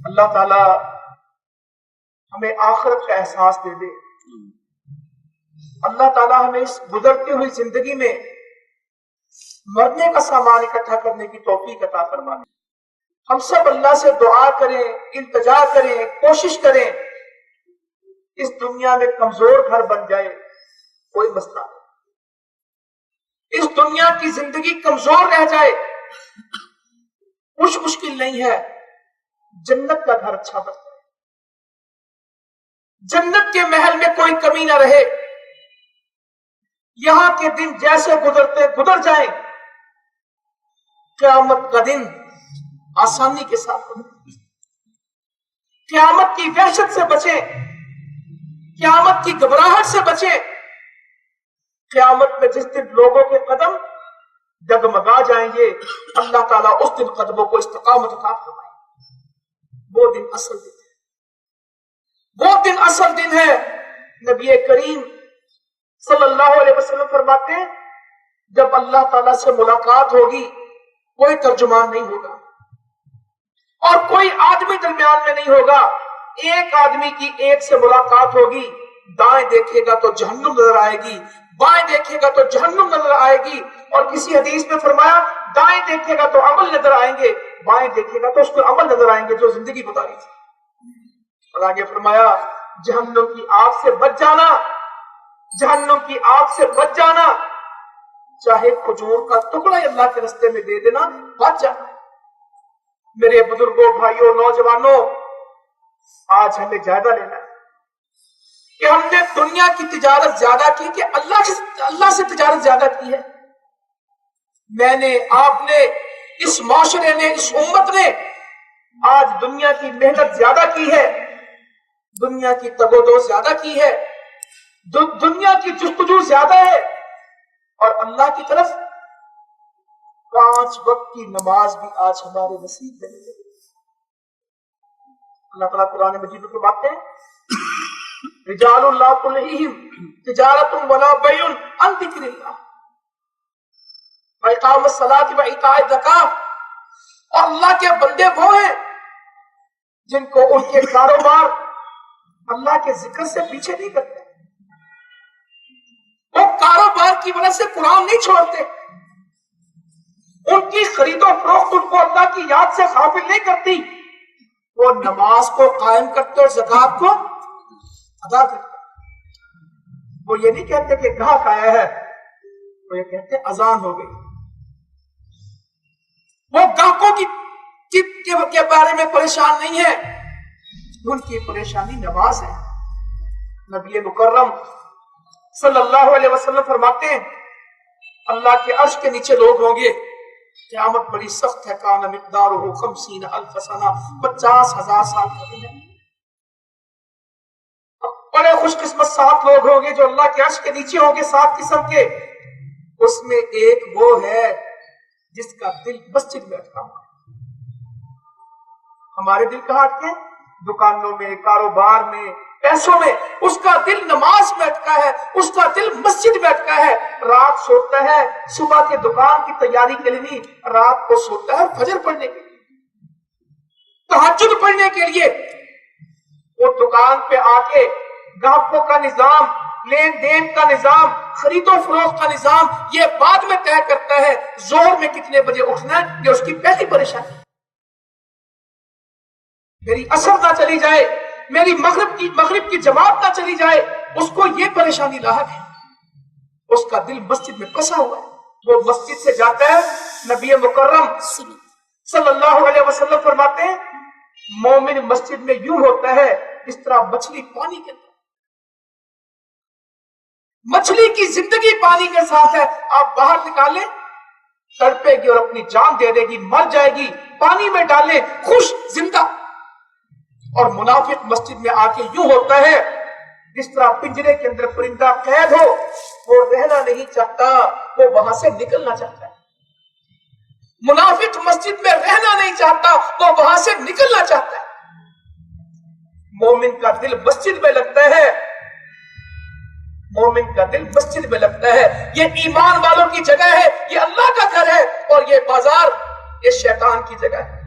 اللہ تعالی ہمیں آخرت کا احساس دے دے. اللہ تعالی ہمیں اس گزرتی ہوئی زندگی میں مرنے کا سامان اکٹھا کرنے کی توفیق عطا فرما دے. ہم سب اللہ سے دعا کریں، التجا کریں، کوشش کریں اس دنیا میں کمزور گھر بن جائے کوئی مسئلہ نہیں. اس دنیا کی زندگی کمزور رہ جائے کچھ مشکل نہیں ہے. جنت کا گھر اچھا بن جائے، جنت کے محل میں کوئی کمی نہ رہے. یہاں کے دن جیسے گزرتے گزر جائیں، قیامت کا دن آسانی کے ساتھ گزرے. قیامت کی وحشت سے بچیں، قیامت کی گھبراہٹ سے بچیں. قیامت میں جس دن لوگوں کے قدم ڈگمگا جائیں گے، اللہ تعالیٰ اس دن قدموں کو استقامت عطا فرمائے. وہ دن اصل دن ہے، وہ دن اصل دن ہے. نبی کریم صلی اللہ علیہ وسلم فرماتے ہیں جب اللہ تعالیٰ سے ملاقات ہوگی کوئی ترجمان نہیں ہوگا اور کوئی آدمی درمیان میں نہیں ہوگا. ایک آدمی کی ایک سے ملاقات ہوگی، دائیں دیکھے گا تو جہنم نظر آئے گی، بائیں دیکھے گا تو جہنم نظر آئے گی. اور کسی حدیث میں فرمایا دائیں دیکھے گا تو عمل نظر آئیں گے، بائیں دیکھے گا تو اس کو عمل نظر آئیں گے جو زندگی گزاری تھی. اور آگے فرمایا جہنم کی آگ سے بچ جانا، جہنم کی آگ سے بچ جانا، چاہے کھجور کا ٹکڑا ہی اللہ کے راستے میں دے دینا، بچ جانا. میرے بزرگوں، بھائیوں، نوجوانوں، آج ہمیں جائزہ لینا ہے کہ ہم نے دنیا کی تجارت زیادہ کی کہ اللہ سے تجارت زیادہ کی ہے. میں نے، آپ نے، اس معاشرے نے، اس امت نے آج دنیا کی محنت زیادہ کی ہے، دنیا کی تگودو زیادہ کی ہے، دنیا کی جستجو زیادہ ہے. اور اللہ کی طرف 5 وقت کی نماز بھی آج ہمارے نصیب میں نہیں ہے. اللہ تعالیٰ قرآن مجید میں فرماتے ہیں رجال لا تلہیہم تجارت ولا بیع عن ذکر اللہ وإقام الصلاۃ وإیتاء الزکاۃ. اور اللہ کے بندے وہ ہیں جن کو ان کے کاروبار اللہ کے ذکر سے پیچھے نہیں کرتے، وہ کاروبار کی وجہ سے قرآن نہیں چھوڑتے، ان کی خرید و فروخت ان کو اللہ کی یاد سے غافل نہیں کرتی. وہ نماز کو قائم کرتے اور زکات کو ادا کرتے. وہ یہ نہیں کہتے کہ گاہک آیا ہے، وہ یہ کہتے اذان ہو گئی. وہ گاہکوں کے بارے میں پریشان نہیں ہے، ان کی پریشانی نماز ہے. نبی مکرم صلی اللہ علیہ وسلم فرماتے ہیں اللہ کے عرش کے نیچے لوگ ہوں گے، قیامت بڑی سخت ہے، کان مقدارہ 50,000 سنہ، 50,000 سال کا دن ہے. بڑے خوش قسمت 7 لوگ ہوں گے جو اللہ کے عرش کے نیچے ہوں گے، 7 قسم کے. اس میں ایک وہ ہے جس کا دل مسجد میں اٹکا ہوا ہے. ہمارے دل کہاں اٹکے؟ دکانوں میں، کاروبار میں، پیسوں میں. اس کا دل نماز میں اٹکا ہے، اس کا دل مسجد میں اٹکا ہے. رات سوتا ہے صبح کے دکان کی تیاری کے لیے نہیں، رات کو سوتا ہے فجر پڑھنے کے لیے، تہجد پڑھنے کے لیے. وہ دکان پہ آ کے گاہکوں کا نظام، لین دین کا نظام، خرید و فروخت کا نظام یہ بعد میں طے کرتا ہے. ظہر میں کتنے بجے اٹھنا ہے یہ اس کی پہلی پریشانی. میری عصر نہ چلی جائے، میری مغرب کی جماعت نہ چلی جائے، اس کو یہ پریشانی لاحق ہے. اس کا دل مسجد میں پھنسا ہوا ہے. وہ مسجد سے جاتا ہے، نبی مکرم صلی اللہ علیہ وسلم فرماتے ہیں مومن مسجد میں یوں ہوتا ہے اس طرح مچھلی پانی کے اندر. مچھلی کی زندگی پانی کے ساتھ ہے. آپ باہر نکالیں تڑپے گی اور اپنی جان دے دے گی، مر جائے گی. پانی میں ڈالیں خوش زندہ. اور منافق مسجد میں آ کے یوں ہوتا ہے جس طرح پنجرے کے اندر پرندہ قید ہو، وہ رہنا نہیں چاہتا، وہ وہاں سے نکلنا چاہتا ہے. منافق مسجد میں رہنا نہیں چاہتا، وہ وہاں سے نکلنا چاہتا ہے. مومن کا دل مسجد میں لگتا ہے، مومن کا دل مسجد میں لگتا ہے. یہ ایمان والوں کی جگہ ہے، یہ اللہ کا گھر ہے، اور یہ بازار یہ شیطان کی جگہ ہے.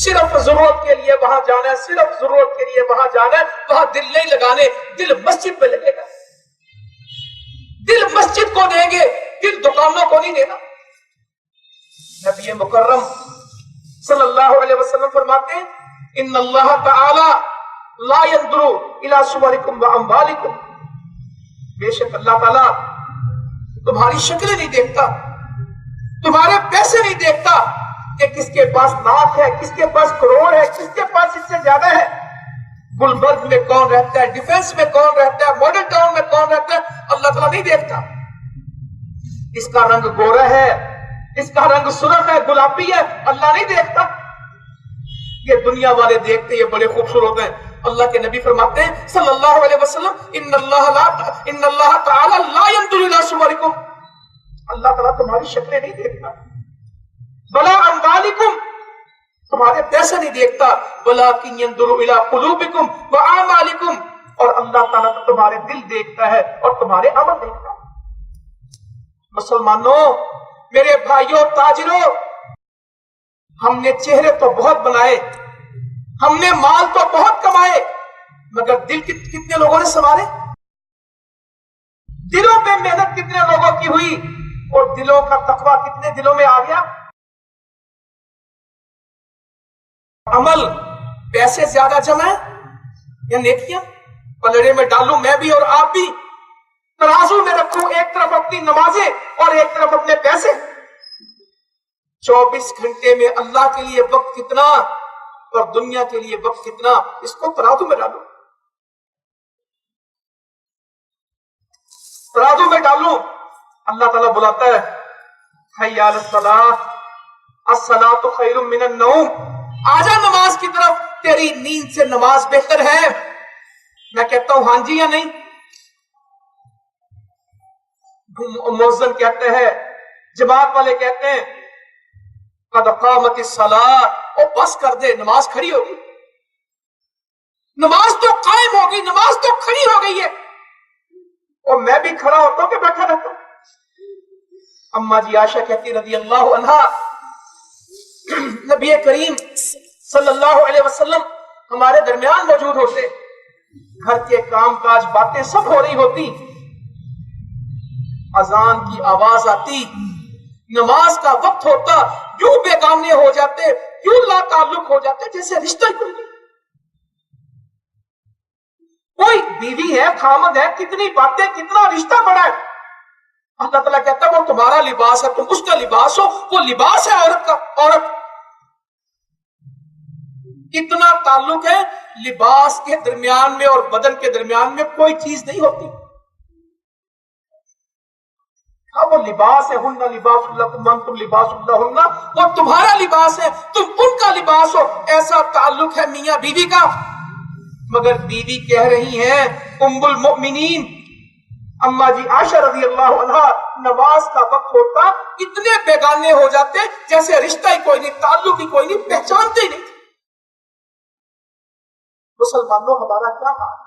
सिर्फ जरूरत के लिए वहां जाना है, सिर्फ जरूरत के लिए वहां जाना है, वहां दिल नहीं लगाने, दिल मस्जिद पे लगेगा, दिल मस्जिद को देंगे, दिल दुकानों को नहीं देना। नबी मुकर्रम सल्लल्लाहु अलैहि वसल्लम फरमाते हैं, इन्नल्लाह तआला ला यंजुरु इला सुवरिकुम व अम्वालिकुम, बेशक अल्लाह ताला तुम्हारी शक्लें नहीं देखता, तुम्हारे पैसे नहीं देखता कि किसके पास लाख है, किसके पास करोड़ है, किसके पास इससे ज्यादा है, गुलबर्ग में कौन रहता है, डिफेंस में कौन रहता है, मॉडल टाउन में कौन रहता है, अल्लाह ताला नहीं देखता। इसका रंग गोरा है, इसका रंग सुर्ख है, गुलाबी है, अल्लाह नहीं देखता। ये दुनिया वाले देखते, ये बड़े खूबसूरत हैं। अल्लाह के नबी फरमाते हैं सल्लल्लाहु अलैहि वसल्लम, इन्नल्लाह तआला ला यंजुरु इला सुवरिकुम, अल्लाह ताला तुम्हारी शक्लें नहीं देखता, वला अम्वालिकुम, तुम्हारे पैसे नहीं देखता, वलाकिन यंजुरु इला कुलूबिकुम व आमालिकुम, और अल्लाह ताला तो तुम्हारे दिल देखता है और तुम्हारे अमल देखता है। मुसलमानों, मेरे भाइयों, ताजिरों, हमने चेहरे तो बहुत बनाए, हमने माल तो बहुत कमाए, मगर दिल कितने लोगों ने संवारे, दिलों पे मेहनत कितने लोगों की हुई, और दिलों का तकवा कितने दिलों में आ गया। अमल पैसे ज्यादा जमाए या नेकियां, पलड़े में डालूं मैं भी और आप भी, तराजू में रखूं एक तरफ अपनी नमाजें और एक तरफ अपने पैसे। 24 घंटे में अल्लाह के लिए वक्त कितना और दुनिया के लिए वक्त कितना, इसको तराजू में डालूं, तराजू में डालूं। अल्लाह ताला बुलाता है, हय्या अलस सलाह, अस्सलातु खैरुम मिनन नौम, आजा नमाज की तरफ, तेरी नींद से नमाज बेहतर है। मैं कहता हूं हां जी या नहीं? मुअज्जिन कहते हैं, जमात वाले कहते हैं कद क़ामतिस सलाह, और बस कर दे, नमाज खड़ी होगी, नमाज तो कायम होगी, नमाज तो खड़ी हो गई है, और मैं भी खड़ा होता हूं कि बैठा रहता हूं। अम्मा जी आयशा कहती रज़ी अल्लाह अन्हा, नबी करीम सल्लल्लाहु अलैहि वसल्लम हमारे दरमियान मौजूद होते, घर के काम काज बातें सब हो रही होती, अजान की आवाज आती, नमाज का वक्त होता, यूं बेगाने हो जाते, यूं लाताल्लुक हो जाते जैसे रिश्ता ही कोई नहीं। कोई बीवी है, खामद है, कितनी बातें, कितना रिश्ता बड़ा है। अल्लाह ताला कहता है वो तुम्हारा लिबास है, तुम उसका लिबास हो, वो लिबास है औरत का, औरत। इतना ताल्लुक है, लिबास के दरमियान में और बदन के दरमियान में कोई चीज नहीं होती। हाँ, वो लिबास है, हुन्ना लिबासुल्लकुम व अंतुम लिबासुल्लहुन्ना, वो तुम्हारा लिबास है, तुम उनका लिबास हो। ऐसा ताल्लुक है मियां बीवी का। मगर बीवी कह रही हैं, उम्मुल मोमिनीन अम्मा जी आयशा रज़ी अल्लाह अन्हा, नमाज का वक्त होता, इतने बेगाने हो जाते जैसे रिश्ता ही कोई नहीं, ताल्लुक ही कोई नहीं, पहचानते ही नहीं। मुसलमानों, हमारा क्या हाल है?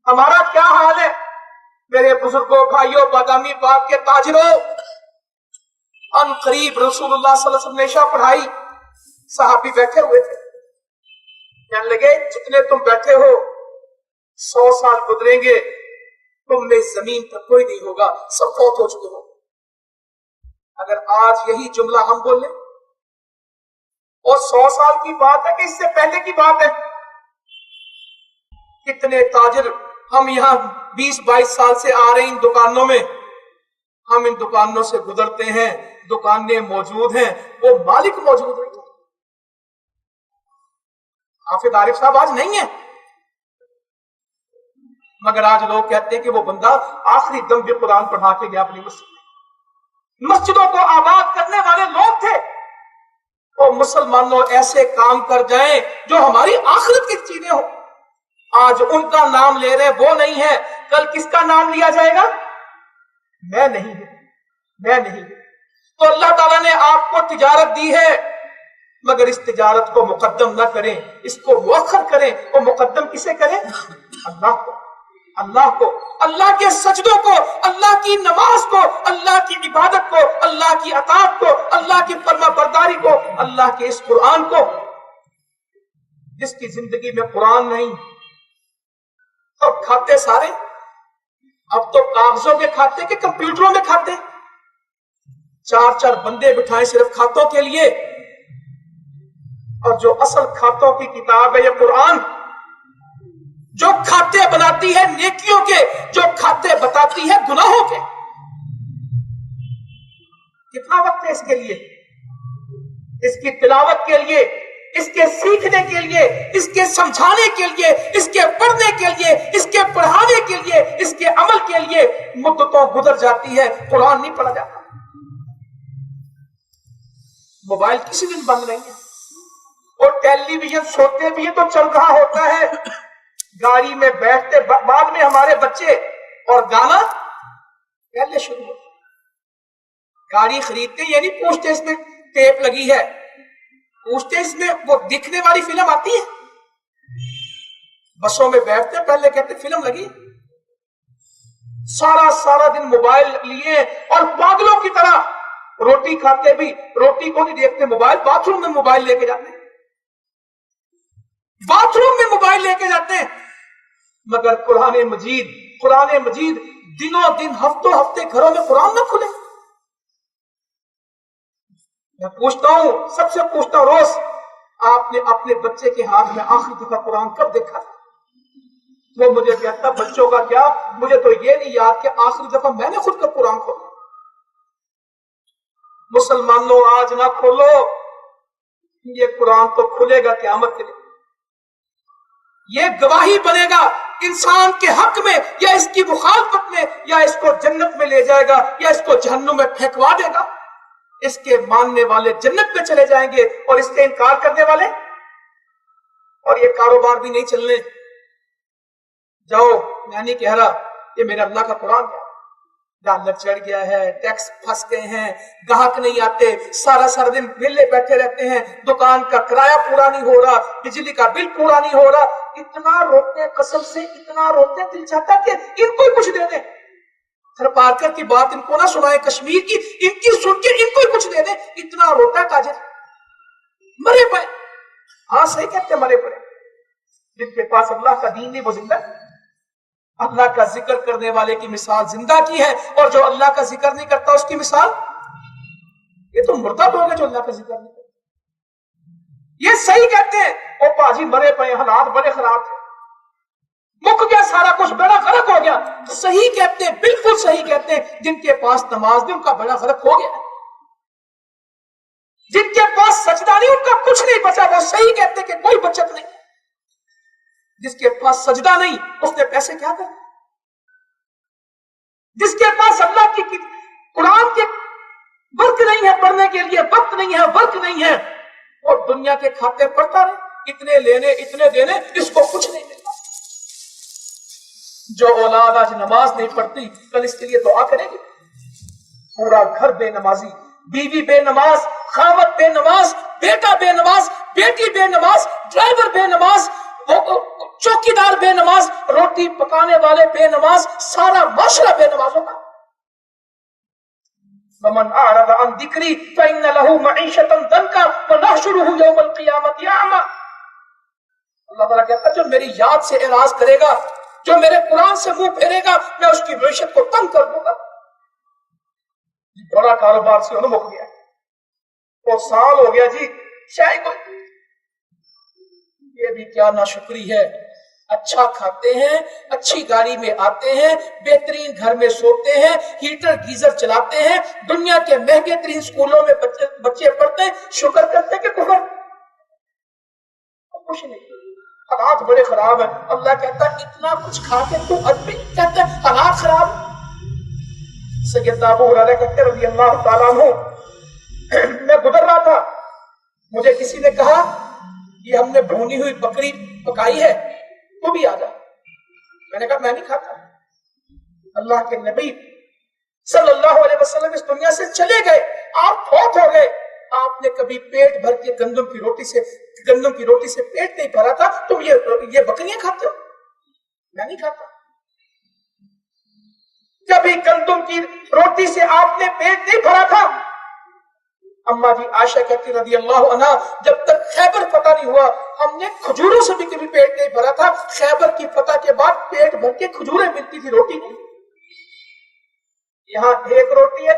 हमारा क्या हाल है? मेरे बुजुर्गों, भाइयों, बादामी बाग के ताजिरों, अन करीब रसूलुल्लाह सल्लल्लाहु अलैहि वसल्लम ने इशा पढ़ाई, सहाबी बैठे हुए थे, कहने लगे जितने तुम बैठे हो 100 साल गुजरेंगे, तुम में जमीन पर कोई नहीं होगा, सब फौत हो चुके हो। अगर आज यही जुमला हम बोल लें, और 100 साल की बात है कि इससे पहले की बात है, कितने ताजिर हम यहाँ 20-22 साल से आ रहे हैं इन दुकानों में, हम इन दुकानों से गुजरते हैं, दुकानें मौजूद हैं, वो मालिक मौजूद नहीं है। हाफिज आरिफ साहब आज नहीं है, मगर आज लोग कहते हैं कि वो बंदा आखिरी दम भी कुरान पढ़ा के गया अपनी मस्जिद में। मस्जिदों को आबाद करने वाले लोग थे। वो मुसलमानों ऐसे काम कर जाएं जो हमारी आखिरत की चीजें हो। आज उनका नाम ले रहे, वो नहीं है, कल किसका नाम लिया जाएगा? मैं नहीं हूं, मैं नहीं हूं। तो अल्लाह ताला ने आपको तिजारत दी है, मगर इस तिजारत को मुकद्दम ना करें, इसको मुअख्खर करें। और मुकद्दम किसे करें? अल्लाह को। अल्लाह को, अल्लाह के सजदों को, अल्लाह की नमाज को, अल्लाह की इबादत को, अल्लाह की अताअत को, अल्लाह की फर्मा बरदारी को, अल्लाह के इस कुरान को। जिसकी जिंदगी में कुरान नहीं, अब खाते सारे, अब तो कागजों के खाते के कंप्यूटरों में खाते, 4-4 बंदे बिठाए सिर्फ खातों के लिए। और जो असल खातों की किताब है ये कुरान, जो खाते बनाती है नेकियों के, जो खाते बताती है गुनाहों के। कितना वक्त है इसके लिए, इसकी तिलावत के लिए, इसके सीखने के लिए, इसके समझाने के लिए, इसके पढ़ने के लिए, इसके पढ़ाने के लिए, इसके अमल के लिए मुद्दतों गुजर जाती है, कुरान नहीं पढ़ा जाता। मोबाइल किसी दिन बंद नहीं है, और टेलीविजन सोते भी है तो चल रहा होता है, गाड़ी में बैठते बाद में हमारे बच्चे, और गाना पहले शुरू होता है। गाड़ी खरीदते ये नहीं पूछते इसमें टेप लगी है, पूछते इसमें वो दिखने वाली फिल्म आती है। बसों में बैठते पहले कहते फिल्म लगी। सारा सारा दिन मोबाइल लिए और पागलों की तरह रोटी खाते भी रोटी को नहीं देखते, मोबाइल, बाथरूम में मोबाइल लेके जाते हैं, बाथरूम में मोबाइल लेके जाते हैं। मगर कुरान मजीद दिनों दिन हफ्तों हफ्ते घरों में कुरान न खुले। मैं पूछता हूं, सबसे पूछता हूं रोज, आपने अपने बच्चे के हाथ में आखिरी दफा कुरान कब देखा? वो मुझे कहता बच्चों का क्या, मुझे तो ये नहीं याद कि आखिरी दफा मैंने खुद का कुरान खोला। मुसलमानों आज ना खोलो, ये कुरान तो खुलेगा क़यामत के दिन। ये गवाही बनेगा इंसान के हक में, या इसकी मुखालफत में, या इसको जन्नत में ले जाएगा या इसको जहन्नुम में फेंकवा देगा। इसके मानने वाले जन्नत में चले जाएंगे और इसके इनकार करने वाले, और ये कारोबार भी नहीं चलने। जाओ, मैं नहीं कह रहा, ये मेरा अल्लाह का कुरान है। डॉलर चढ़ गया है, टैक्स फंस गए हैं, ग्राहक नहीं आते, सारा सारा दिन विले बैठे रहते हैं, दुकान का किराया पूरा नहीं हो रहा, बिजली का बिल पूरा नहीं हो रहा। इतना रोते, कसम से इतना रोते, दिल चाहता कि इनको कुछ दे दें। पार्कर की बात इनको ना सुनाए, कश्मीर की, इनकी सुन के इनको ही कुछ दे दे। इतना रोता ताजिर, मरे पड़े। हाँ सही कहते, मरे पड़े। जिनके पास अल्लाह का दीन नहीं वो जिंदा। अल्लाह का जिक्र करने वाले की मिसाल जिंदा की है, और जो अल्लाह का जिक्र नहीं करता उसकी मिसाल, ये तो मुर्तद हो गए जो अल्लाह का जिक्र नहीं करता। ये सही कहते हैं, ओ पाजी मरे पड़े, हालात बड़े खराब थे, मुक गया सारा कुछ, बड़ा फर्क हो गया। सही कहते हैं, बिल्कुल सही कहते हैं। जिनके पास नमाज नहीं उनका बड़ा फर्क हो गया, जिनके पास सजदा नहीं उनका कुछ नहीं बचा। वो सही कहते हैं कि कोई बचत नहीं। जिसके पास सजदा नहीं उसने पैसे क्या कर, जिसके पास अल्लाह की कुरान के वक्त नहीं है पढ़ने के लिए, वक्त नहीं है, वक्त नहीं है, और दुनिया के खाते पढ़ता रहे, इतने लेने इतने देने, इसको कुछ नहीं मिलता। जो औलाद आज नमाज नहीं पढ़ती कल इसके लिए दुआ करेगी। पूरा घर बेनमाजी, बीवी बेनमाज, खावत बेनमाज, बेटा बेनमाज, बेटी बेनमाज, ड्राइवर बेनमाज, चौकीदार बेनमाज, रोटी पकाने वाले बेनमाज, सारा माशरा बेनमाज होगा। वमन आरद अन दिक्री फइन्न लहू मईशतन दंका वनहशुरुहु यौमल क़ियामति अमा। अल्लाह ताला कहता है जो मेरी याद से एराज करेगा, जो मेरे कुरान से मुंह फेरेगा, मैं उसकी मईशत को तंग कर दूंगा। बड़ा कारोबार से मुक गया, वो साल हो गया जी, शायद ये भी क्या नाशुक्री है। अच्छा खाते हैं, अच्छी गाड़ी में आते हैं, बेहतरीन घर में सोते हैं, हीटर गीजर चलाते हैं, दुनिया के महंगे तरीन स्कूलों में बच्चे पढ़ते हैं, शुक्र करते हैं कि कुफर कुछ नहीं। हालात बड़े खराब है। अल्लाह कहता है इतना कुछ खा के तू अभी कहता है हालात खराब। सैयदना अबू हुरैरा कहते रज़ी अल्लाह ताला अन्हु, मैं गुजर रहा था, मुझे किसी ने कहा ये हमने भूनी हुई बकरी पकाई है, तू भी आ जा। मैंने कहा मैं नहीं खाता। अल्लाह के नबी सल्लल्लाहु अलैहि वसल्लम इस दुनिया से चले गए, आप फौत हो गए, आपने कभी पेट भर के गंदम की रोटी से पेट नहीं भरा था, तुम ये बकरियां खाते हो? मैं नहीं खाता। कभी गंदम की रोटी से आपने पेट नहीं भरा था। अम्मा जी आयशा कहती रज़ी अल्लाह अन्हा, जब तक खैबर फतह नहीं हुआ हमने खजूरों से भी कभी पेट नहीं भरा था। खैबर की फतह के बाद पेट भर के खजूरें मिलती थी, रोटी नहीं। यहाँ एक रोटी है,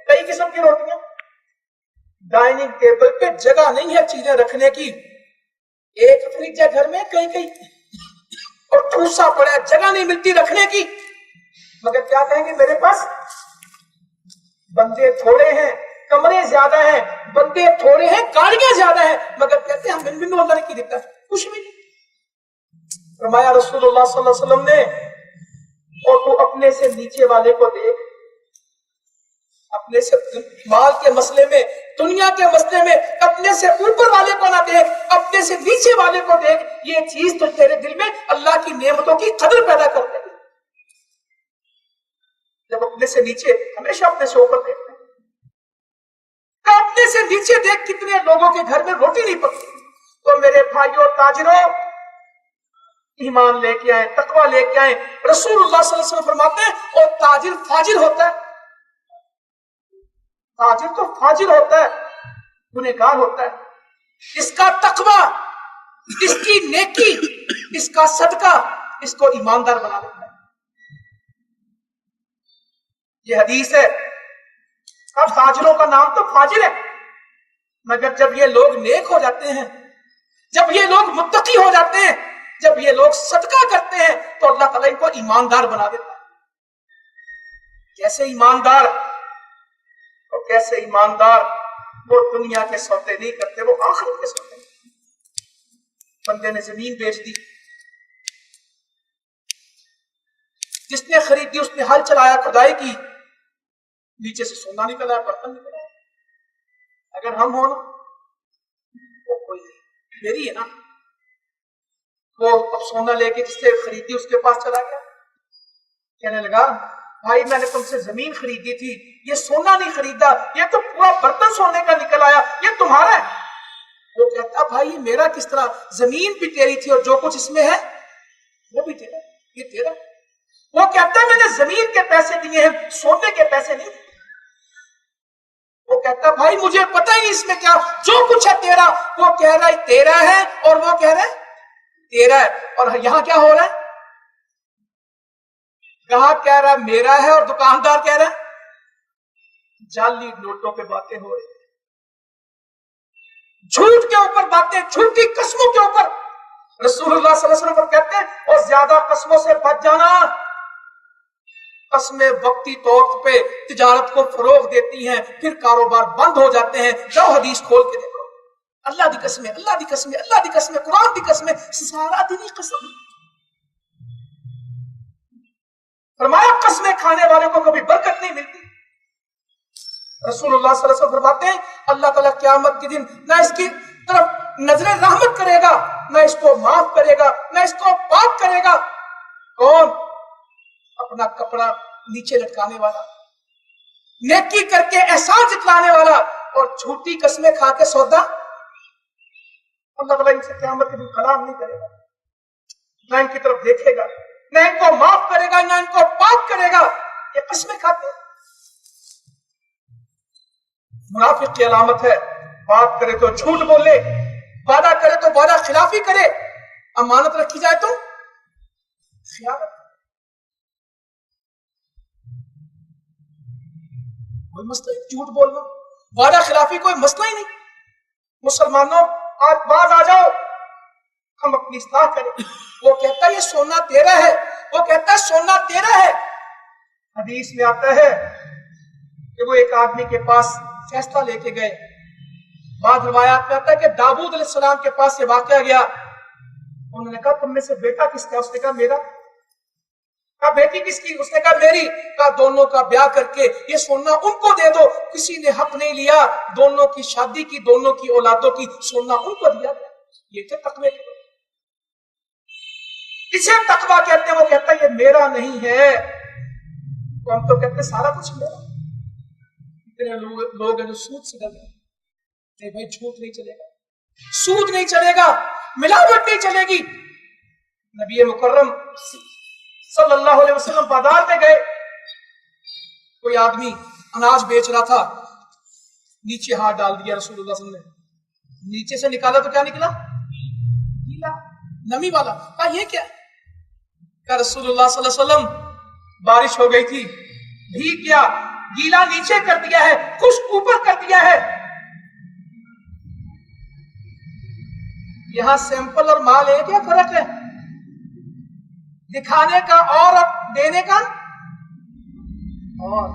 कई किस्म की रोटियां। डाइनिंग टेबल पे जगह नहीं है चीजें रखने की। एक फ्रिज है घर में, कहीं कहीं और ठूसा पड़ा है, जगह नहीं मिलती रखने की। मगर क्या कहेंगे, मेरे पास बंदे थोड़े हैं, कमरे ज्यादा हैं, बंदे थोड़े हैं, गाड़ियां ज्यादा हैं, मगर कहते हैं हम बिन अल्लाह ने की देता है, कुछ भी नहीं। फरमाया रसूलुल्लाह सल्लल्लाहु अलैहि वसल्लम ने, और तू अपने से नीचे वाले को देख, अपने से माल के मसले में, दुनिया के मसले में अपने से ऊपर वाले को ना देख, अपने से नीचे वाले को देख। ये चीज तो तेरे दिल में अल्लाह की नेमतों की कदर पैदा कर देगी। जब अपने से नीचे, हमेशा अपने से ऊपर देखते हैं, अपने से नीचे देख, कितने लोगों के घर में रोटी नहीं पकती। तो मेरे भाइयों ताजिरों, ईमान लेके आए, तकवा लेके आए। रसूलुल्लाह सल्लल्लाहु अलैहि वसल्लम फरमाते हैं, और ताजिर फाजिर होता है, ताजिर तो फाजिर होता है, गुनहगार होता है। इसका तकवा, इसकी नेकी, इसका सदका इसको ईमानदार बना देता है। ये हदीस है। अब फाजिरों का नाम तो फाजिर है, मगर जब ये लोग नेक हो जाते हैं, जब ये लोग मुत्तकी हो जाते हैं, जब ये लोग सदका करते हैं, तो अल्लाह ताला इनको ईमानदार बना देता है। कैसे ईमानदार? और कैसे ईमानदार? वो दुनिया के सौदे नहीं करते, वो आखिरत के सौदे। बंदे ने जमीन बेच दी, जिसने खरीदी उसने हल चलाया, खुदाई की, नीचे से सोना निकल आया, बर्तन निकल आया। अगर हम हो ना, वो कोई नहीं, मेरी है ना। वो अब सोना लेके जिससे खरीदी उसके पास चला गया, कहने लगा भाई मैंने तुमसे जमीन खरीदी थी, ये सोना नहीं खरीदा, ये तो पूरा बर्तन सोने का निकल आया, ये तुम्हारा है। वो कहता भाई ये मेरा किस तरह, जमीन भी तेरी थी और जो कुछ इसमें है वो भी तेरा, ये तेरा। वो कहता मैंने जमीन के पैसे दिए हैं, सोने के पैसे नहीं। वो कहता भाई मुझे पता ही नहीं इसमें क्या, जो कुछ है तेरा। वो कह रहा है तेरा है, और वो कह रहा है तेरा है। और यहां क्या हो रहा है? ग्राहक कह रहा है मेरा है, और दुकानदार कह रहा है जाली नोटों पे बातें हो रही, झूठ के ऊपर बातें, झूठी कस्मों के ऊपर। रसूलुल्लाह सल्लल्लाहु अलैहि वसल्लम कहते हैं, और ज्यादा कस्मों से बच जाना। कस्में वक्ती तौर पे तिजारत को फरोग देती हैं, फिर कारोबार बंद हो जाते हैं। जाओ हदीस खोल के देखो, अल्लाह दी कसमें, अल्लाह दी कसमें, अल्लाह दी कसमें, कुरान दी कसमें, सारा दिन ही कसम। फरमाया कसमें खाने वाले को कभी बरकत नहीं मिलती। रसूलुल्लाह सल्लल्लाहु अलैहि वसल्लम फरमाते हैं, अल्लाह ताला क़यामत के दिन ना इसकी तरफ नजरे रहमत करेगा, ना इसको माफ करेगा, ना इसको पाक करेगा। कौन? अपना कपड़ा नीचे लटकाने वाला, नेकी करके एहसान जतलाने वाला, और झूठी कस्में खा के सौदा। अल्लाह ताला इनसे क़यामत के दिन कलाम नहीं करेगा, ना इनकी तरफ देखेगा, ना इनको माफ करेगा, ना इनको पाक करेगा। ये कस्में खाते हैं। मुनाफिक की अलामत है, बात करे तो झूठ बोले, वादा करे तो वादा खिलाफी करे, अमानत रखी जाए तो खियानत। कोई मसला नहीं, झूठ बोलना, वादा खिलाफी कोई मसला ही नहीं। मुसलमानों आज बाज आ जाओ, हम अपनी इस्लाह करें। वो कहता है ये सोना तेरा है, वो कहता है सोना तेरा है। हदीस में आता है कि वो एक आदमी के पास फैसला लेके गए। बाद रिवायात में आता है कि दाऊद अलैहिस्सलाम के पास ये वाकया गया। उन्होंने कहा तुम में से बेटा किसका? उसने कहा मेरा। कहा बेटी किसकी? उसने कहा मेरी। कहा दोनों का ब्याह करके ये सोना उनको दे दो, किसी ने हक नहीं लिया, दोनों की शादी की, दोनों की औलादों की, सोना उनको दिया गया। ये थे तकवे के लोग, इसे तकवा कहते हैं। वो कहता है ये मेरा नहीं है, तो हम तो कहते सारा कुछ मेरा। इतने लोग हैं जो सूद से डरते हैं, नहीं भाई झूठ नहीं चलेगा, सूद नहीं चलेगा, मिलावट नहीं चलेगी। नबी मुकर्रम सल्लल्लाहु अलैहि वसल्लम बाजार में गए, कोई आदमी अनाज बेच रहा था, नीचे हाथ डाल दिया रसूलुल्लाह सल्लल्लाहु अलैहि वसल्लम ने, नीचे से निकाला तो क्या निकला? गीला, नमी वाला। कहा ये क्या? कहा रसूलुल्लाह सल्लल्लाहु अलैहि वसल्लम बारिश हो गई थी, भीग गया, गीला नीचे कर दिया है, खुश्क ऊपर कर दिया है। यहां सैंपल और माल है, क्या फर्क है? दिखाने का और देने का और,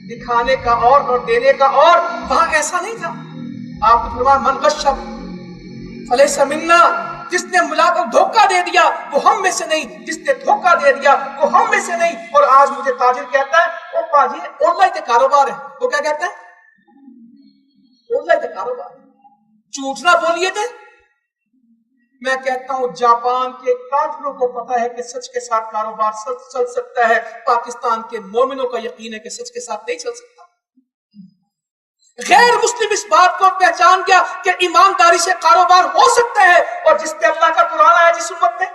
दिखाने का और देने का और। वहां ऐसा नहीं था। आपने फरमाया मन गश्शा फलैसा मिन्ना, जिसने मिलाकर धोखा दे दिया वो हम में से नहीं, जिसने धोखा दे दिया वो हम में से नहीं। और आज मुझे ताजिर कहता है ओ पाजी ऑनलाइन का कारोबार है, वो क्या कहता है? ऑनलाइन का कारोबार, झूठ ना बोलिए थे। मैं कहता हूं जापान के काफिरों को पता है कि सच के साथ कारोबार सच चल सकता है, पाकिस्तान के मोमिनों का यकीन है कि सच के साथ नहीं चल सकता। गैर मुस्लिम इस बात को पहचान गया कि ईमानदारी से कारोबार हो सकता है, और जिस पे अल्लाह का कुरान आया जिस उम्मत में,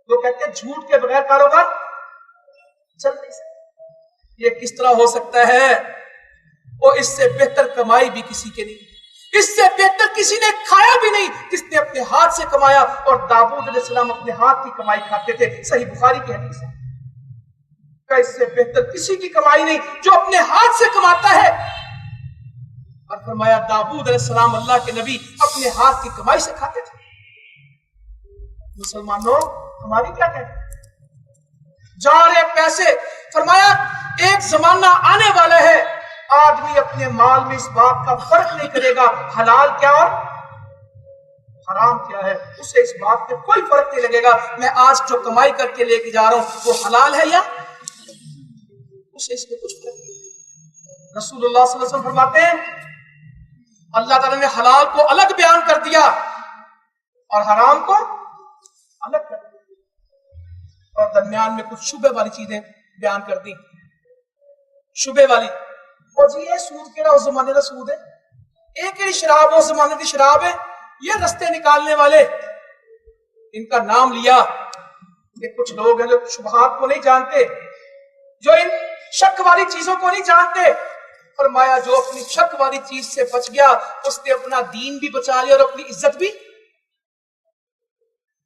वो कहते हैं झूठ के बगैर कारोबार चल नहीं सकता। ये किस तरह हो सकता है? और इससे बेहतर कमाई भी किसी के नहीं, इससे बेहतर किसी ने खाया भी नहीं जिसने अपने हाथ से कमाया। और दाऊद अलैहिस्सलाम अपने हाथ की कमाई खाते थे, सही बुखारी की हदीस है। इससे बेहतर किसी की कमाई नहीं जो अपने हाथ से कमाता है। और फरमाया दाऊद अलैहिस्सलाम अल्लाह के नबी अपने हाथ की कमाई से खाते थे। मुसलमानों हमारी क्या कहते? जा रहे पैसे। फरमाया एक जमाना आने वाला है, आदमी अपने माल में इस बात का फर्क नहीं करेगा हलाल क्या और हराम क्या है, उसे इस बात में कोई फर्क नहीं लगेगा। मैं आज जो कमाई करके लेके जा रहा हूं वो हलाल है या, उसे इसमें कुछ फर्क नहीं। रसूलुल्लाह सल्लल्लाहु अलैहि वसल्लम फरमाते हैं अल्लाह ताला ने हलाल को अलग बयान कर दिया और हराम को अलग कर दिया, और दरमियान में कुछ शुबे वाली चीजें बयान कर दी। शुबे वाली, और जी ये सूद केड़ा उस जमाने का सूद है, एक ही शराब उस जमाने की शराब है, ये रस्ते निकालने वाले इनका नाम लिया। ये कुछ लोग हैं जो शुबहात को नहीं जानते, जो इन शक वाली चीजों को नहीं जानते। फरमाया जो अपनी शक वाली चीज से बच गया उसने अपना दीन भी बचा लिया और अपनी इज्जत भी,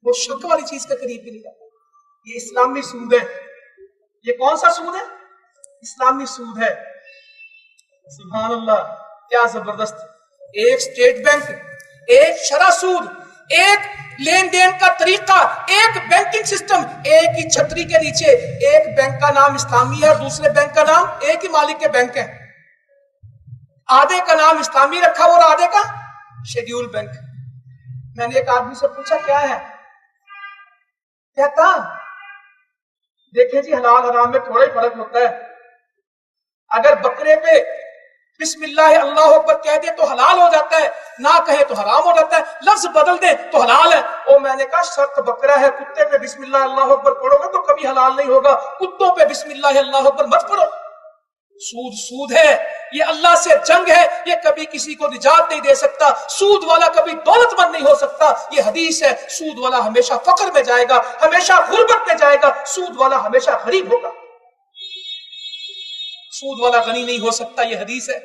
वो शक वाली चीज के करीब भी नहीं जाता। ये इस्लामी सूद है। ये कौन सा सूद है? इस्लामी सूद है। सुभान अल्लाह, क्या जबरदस्त। एक स्टेट बैंक, एक शरह सूद, एक लेन देन का तरीका, एक बैंकिंग सिस्टम, एक ही छतरी के नीचे एक बैंक का नाम इस्लामी है और दूसरे बैंक का नाम, एक ही मालिक के बैंक है, आधे का नाम इस्लामी रखा और आधे का शेड्यूल बैंक। मैंने एक आदमी से पूछा क्या है, कहता देखिए जी हलाल हराम में थोड़ा ही फर्क होता है। अगर बकरे पे बिस्मिल्लाह अल्लाह अकबर कह दे तो हलाल हो जाता है, ना कहे तो हराम हो जाता है, लफ्ज बदल दे तो हलाल है। और मैंने कहा शर्त बकरा है, कुत्ते पे बिस्मिल्लाह अल्लाह अकबर पढ़ोगे तो कभी हलाल नहीं होगा, कुत्तों पे बिस्मिल्लाह अल्लाह अकबर मत पढ़ो। सूद सूद है, ये अल्लाह से जंग है, ये कभी किसी को निजात नहीं दे सकता। सूद वाला कभी दौलतमंद नहीं हो सकता, ये हदीस है। सूद वाला हमेशा फक्र में जाएगा, हमेशा गुर्बत में जाएगा, सूद वाला हमेशा गरीब होगा, सूद वाला गनी नहीं हो सकता, ये हदीस है।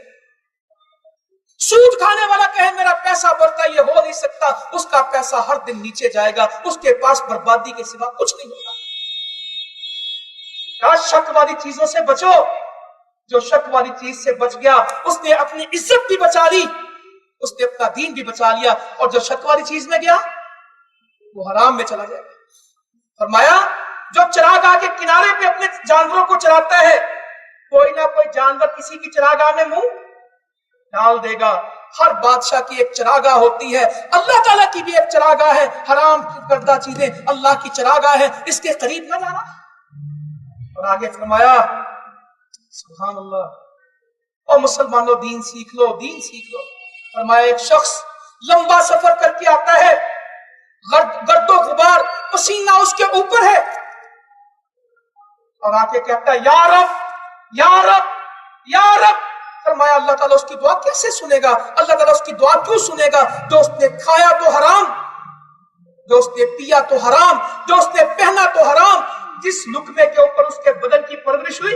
सूद खाने वाला कहे मेरा पैसा बढ़ता, ये हो नहीं सकता, उसका पैसा हर दिन नीचे जाएगा, उसके पास बर्बादी के सिवा कुछ नहीं होगा। शक वाली चीजों से बचो। जो शक वाली चीज से बच गया उसने अपनी इज्जत भी बचा ली, उसने अपना दीन भी बचा लिया, और जो शक वाली चीज में गया वो हराम में चला जाएगा। फरमाया जो चरागाह के किनारे पे अपने जानवरों को चराता है, कोई ना कोई जानवर किसी की चरागाह में मुंह डाल देगा। हर बादशाह की एक चरागाह होती है, अल्लाह ताला की भी एक चरागाह है। हराम करदा चीजें अल्लाह की चरागाह है, इसके करीब न जाना। और आगे फरमाया सुभान अल्लाह, और मुसलमानों दीन सीख लो, दीन सीख लो। फरमाया एक शख्स लंबा सफर करके आता है, गर्दो गुबार पसीना उसके ऊपर है, और आके कहता है या रब या रब या रब। फरमाया अल्लाह ताला उसकी दुआ कैसे सुनेगा? अल्लाह ताला उसकी दुआ क्यों सुनेगा? जो उसने खाया तो हराम, जो उसने पिया तो हराम, जो उसने पहना तो हराम, जिस लुकमे के ऊपर उसके बदन की परवरिश हुई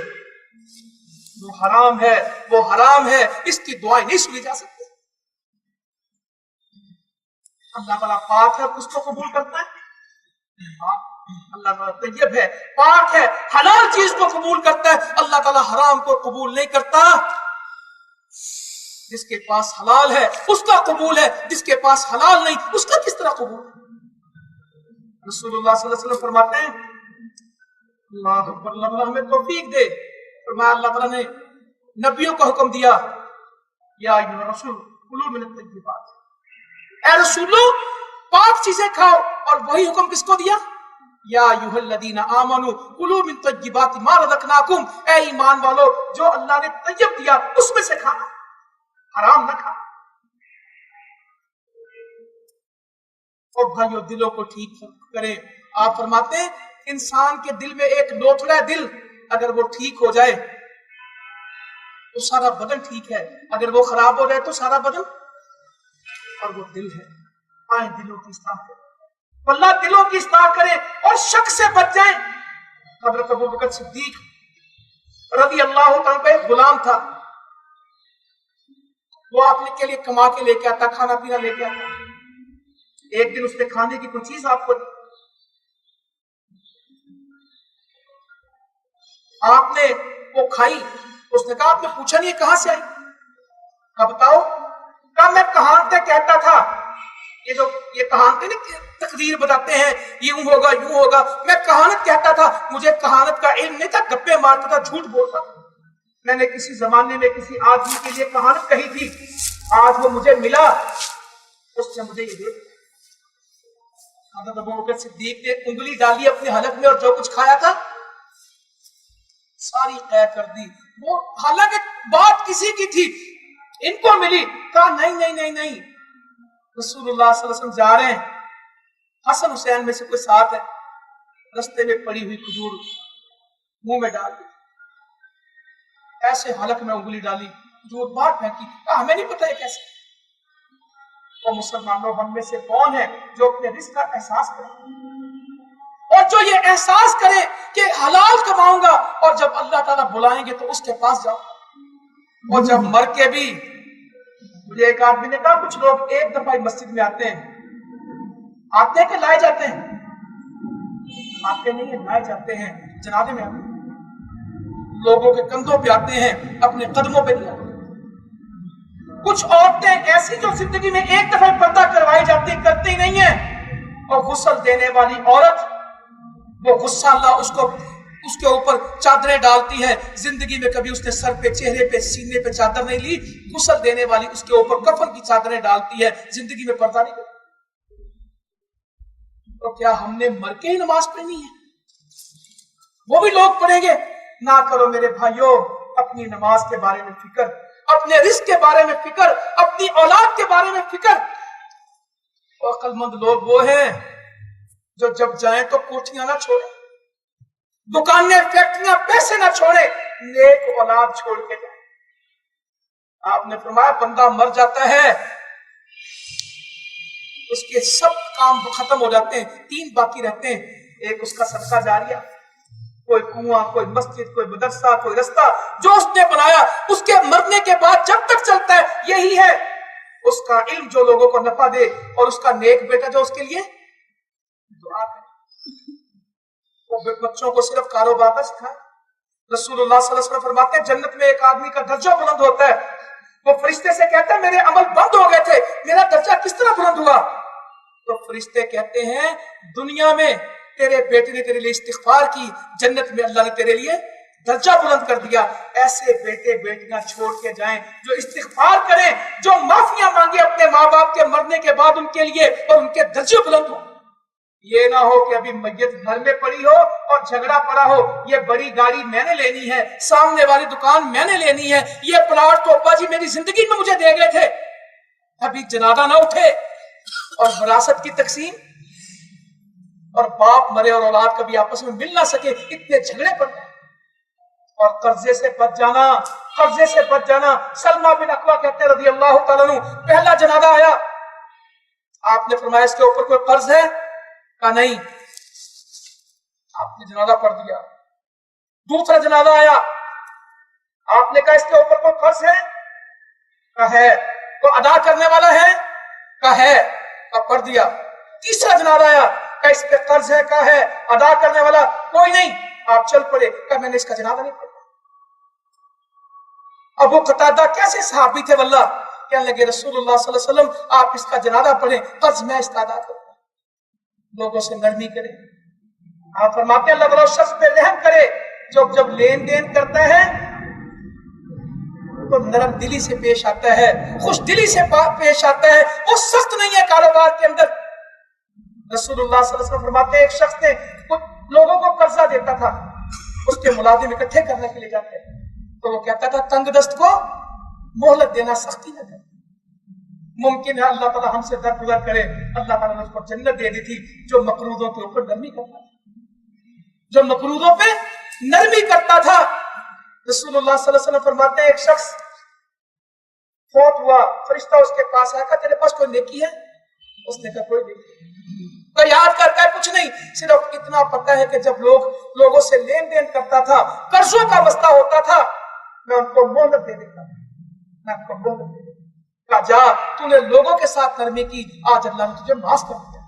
वो हराम है, वो हराम है, इसकी दुआएं नहीं सुनी जा सकती। अल्लाह ताला पाक है, उसको कबूल करता है। अल्लाह ताला तैयब है, पाक है, हलाल चीज को कबूल करता है। अल्लाह ताला हराम को कबूल नहीं करता। जिसके पास हलाल है उसका कबूल है, जिसके पास हलाल नहीं उसका किस तरह कबूल है? रसूलुल्लाह सल्लल्लाहु अलैहि वसल्लम फरमाते हैं, अल्लाह अकबर, अल्लाह हमें तौफीक दे। फरमाया अल्लाह ताला ने नबियों को हुक्म दिया, या अय्युहर रसूल कुलू मिन अत-तय्यिबात, ऐ रसूलो पाक चीजें खाओ। और वही हुक्म किसको दिया? या अय्युहल्लज़ीना आमनू कुलू मिन तय्यिबाति मा रज़क़नाकुम, ऐ ईमान वालो जो अल्लाह ने तय्यब दिया उसमें से खाना, हराम न खाना। और भाइयों दिलों को ठीक करें। आप फरमाते हैं इंसान के दिल में एक लोथड़ा दिल अगर वो ठीक हो जाए तो सारा बदन ठीक है, अगर वो खराब हो जाए तो सारा बदन, और वो दिल है। आए दिलों की इस्लाह करें, अल्लाह दिलों की इस्लाह करे और शक से बच जाए। हज़रत अबू बकर सिद्दीक रज़ी अल्लाह तआला का एक गुलाम था, वो अपने के लिए कमा के लेके आता, खाना पीना लेके आता। एक दिन उसने खाने की कोई चीज आपको दी, आपने वो खाई, उसने कहा आपने पूछा नहीं कहां से आई? कहा बताओ? कहा मैं कहानते कहता था, ये कहानते नहीं तकदीर बताते हैं, यूं होगा यूं होगा, मैं कहानत कहता था, मुझे कहानत का इल्म नहीं था, गप्पे मारता था, झूठ बोलता था। मैंने किसी जमाने में किसी आदमी के लिए कहानत कही थी, आज वो मुझे मिला, उसने मुझे ये दे। हज़रत अबू बकर सिद्दीक ने उंगली डाली अपने हलक में और जो कुछ खाया था सारी तय कर दी। वो हालांकि बात किसी की थी, इनको मिली। कहा नहीं नहीं नहीं नहीं, रसूलुल्लाह सल्लल्लाहु अलैहि वसल्लम जा रहे हैं, हसन हुसैन में से कोई साथ है, रस्ते में पड़ी हुई खजूर मुंह में डाल दी, ऐसे हलक में उंगली डाली, खजूर बाहर फेंकी। हमें नहीं पता है कैसे। और मुसलमानों हम में से कौन है जो अपने रिस्क का एहसास करे और जो ये एहसास करे कि हलाल कमाऊंगा, और जब अल्लाह ताला बुलाएंगे तो उसके पास जाओ। और जब मर के भी, मुझे एक आदमी ने कहा कुछ लोग एक दफा मस्जिद में आते हैं कि लाए जाते हैं? आते नहीं है, लाए जाते हैं, जनाजे में आते हैं, लोगों के कंधों पे आते हैं, अपने कदमों पे नहीं आते। कुछ औरतें ऐसी जो जिंदगी में एक दफा पर्दा करवाई जाती करती ही नहीं है, और गुस्ल देने वाली औरत, वो गुस्सा अल्लाह उसको उसके ऊपर चादरें डालती है, जिंदगी में कभी उसने सर पे, चेहरे पे, सीने पे चादर नहीं ली, गुस्ल देने वाली उसके ऊपर कफन की चादरें डालती है, जिंदगी में पर्दा नहीं करती। तो क्या हमने मर के ही नमाज पढ़नी है? वो भी लोग पढ़ेंगे? ना करो मेरे भाइयों, अपनी नमाज के बारे में फिक्र, अपने रिस्क के बारे में फिक्र, अपनी औलाद के बारे में फिक्र। और अक्लमंद लोग वो हैं जो जब जाएं तो कोठियां ना छोड़े, दुकानें, फैक्ट्रियां, पैसे ना छोड़े, नेक औलाद छोड़ के जाए। आपने फरमाया बंदा मर जाता है, उसके सब काम खत्म हो जाते हैं, 3 बाकी रहते हैं। एक उसका सदका जारिया, कोई कुआं, कोई मस्जिद, कोई मदरसा, कोई रास्ता जो उसने बनाया, उसके मरने के बाद जब तक चलता है यही है। उसका इल्म जो लोगों को नफा दे, और उसका नेक बेटा जो उसके लिए दुआ करे। वो बच्चों को सिर्फ कारोबार का सिखाए। रसूलुल्लाह सल्लल्लाहु अलैहि वसल्लम फरमाते हैं जन्नत में एक आदमी का दर्जा बुलंद होता है, वो फरिश्ते से कहता है मेरे अमल बंद हो गए थे, मेरा दर्जा किस तरह बुलंद हुआ? तो फरिश्ते कहते हैं दुनिया में तेरे बेटे ने तेरे लिए इस्तिग़फ़ार की, जन्नत में अल्लाह ने तेरे लिए दर्जा बुलंद कर दिया। ऐसे बेटे बेटियां छोड़ के जाएं जो इस्तिग़फ़ार करें, जो माफियां मांगे अपने माँ बाप के मरने के बाद उनके लिए, और उनके दर्जे बुलंद हो। ये ना हो कि अभी मैयत घर में पड़ी हो और झगड़ा पड़ा हो, ये बड़ी गाड़ी मैंने लेनी है, सामने वाली दुकान मैंने लेनी है, ये प्लॉट तो अब्बा जी मेरी जिंदगी में मुझे दे गए थे, अभी जनाजा ना उठे, और विरासत की तकसीम, और बाप मरे और औलाद कभी आपस में मिल ना सके, इतने झगड़े पड़ गए। और कर्जे से बच जाना, कर्जे से बच जाना। सलमा बिन अकवा कहते रज़ी अल्लाह तआला अन्हु, पहला जनाजा आया, आपने फरमाया इसके ऊपर कोई कर्ज है? कहा नहीं। आपने जनाजा पढ़ दिया। दूसरा जनाजा आया, आपने कहा इसके ऊपर कोई कर्ज है? कहा है। तो अदा करने वाला है? कहा है। कहा पढ़ दिया। तीसरा जनाजा आया, कहा इस पे कर्ज है? कहा है। अदा करने वाला कोई नहीं, आप चल पड़े। कहा मैंने इसका जनाजा नहीं पढ़ा। अबू कतादा कैसे सहाबी थे वल्लाह, कहने लगे रसूलुल्लाह सल्लल्लाहु अलैहि वसल्लम आप इसका जनाजा पढ़े, कर्ज मैं इसका अदा करूंगा। लोगों से नरमी करे। आप फरमाते हैं अल्लाह वाला शख्स पे रहम करे जो जब लेन देन करता है तो नरम दिली से पेश आता है, खुश दिली से पेश आता है, वो सख्त नहीं है कारोबार के अंदर। रसूलुल्लाह सल्लल्लाहु अलैहि वसल्लम फरमाते हैं एक शख्स ने कुछ लोगों को कर्जा देता था, उसके मुलाजिम इकट्ठे करने के लिए जाते हैं, तो वो कहता था तंगदस्त को मोहलत देना, सख्ती न करे। मुमकिन है अल्लाह ताला हमसे दरगुजर करे, अल्लाह ताला ने उसको जन्नत दे दी थी जो मकरूदों के ऊपर नरमी करता था, जो मकरूदों पे नरमी करता था। रसूलुल्लाह सल्लल्लाहु अलैहि वसल्लम फरमाते हैं एक शख्स फौत हुआ, फरिश्ता उसके पास आया, तेरे पास कोई नेकी है? उसने कहा कोई नेकी। तो याद करता है कुछ नहीं, सिर्फ इतना पता है कि जब लोगों से लेन देन करता था, कर्जों का वस्ता होता था, मैं उनको मोहलत दे देता था, मैं उनको मोहलत दे देता। कहा जा तूने लोगों के साथ नरमी की, आज अल्लाह ने तुझे माफ कर दिया।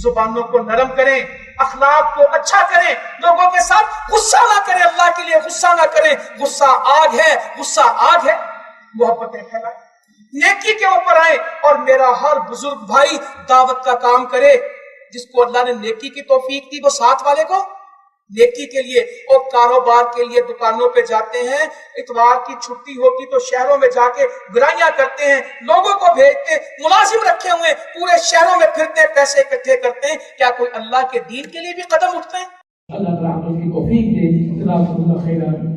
जुबानों को नरम करें, अखलाक को अच्छा करें, लोगों के साथ गुस्सा ना करें, अल्लाह के लिए गुस्सा ना करें। गुस्सा आग है, गुस्सा आग है। मोहब्बतें फैलाएं, नेकी के ऊपर आए, और मेरा हर बुजुर्ग भाई दावत का काम करे। जिसको अल्लाह ने नेकी की तौफीक दी वो साथ वाले को नेकी के लिए और कारोबार के लिए दुकानों पे जाते हैं, इतवार की छुट्टी होती तो शहरों में जाके बुराइयां करते हैं, लोगों को भेजते, मुलाजिम रखे हुए पूरे शहरों में फिरते, पैसे इकट्ठे करते हैं। क्या कोई अल्लाह के दीन के लिए भी कदम उठते हैं? अल्लाह ताला आपको इसकी तौफीक दे। जज़ाकुमुल्लाह खैरन।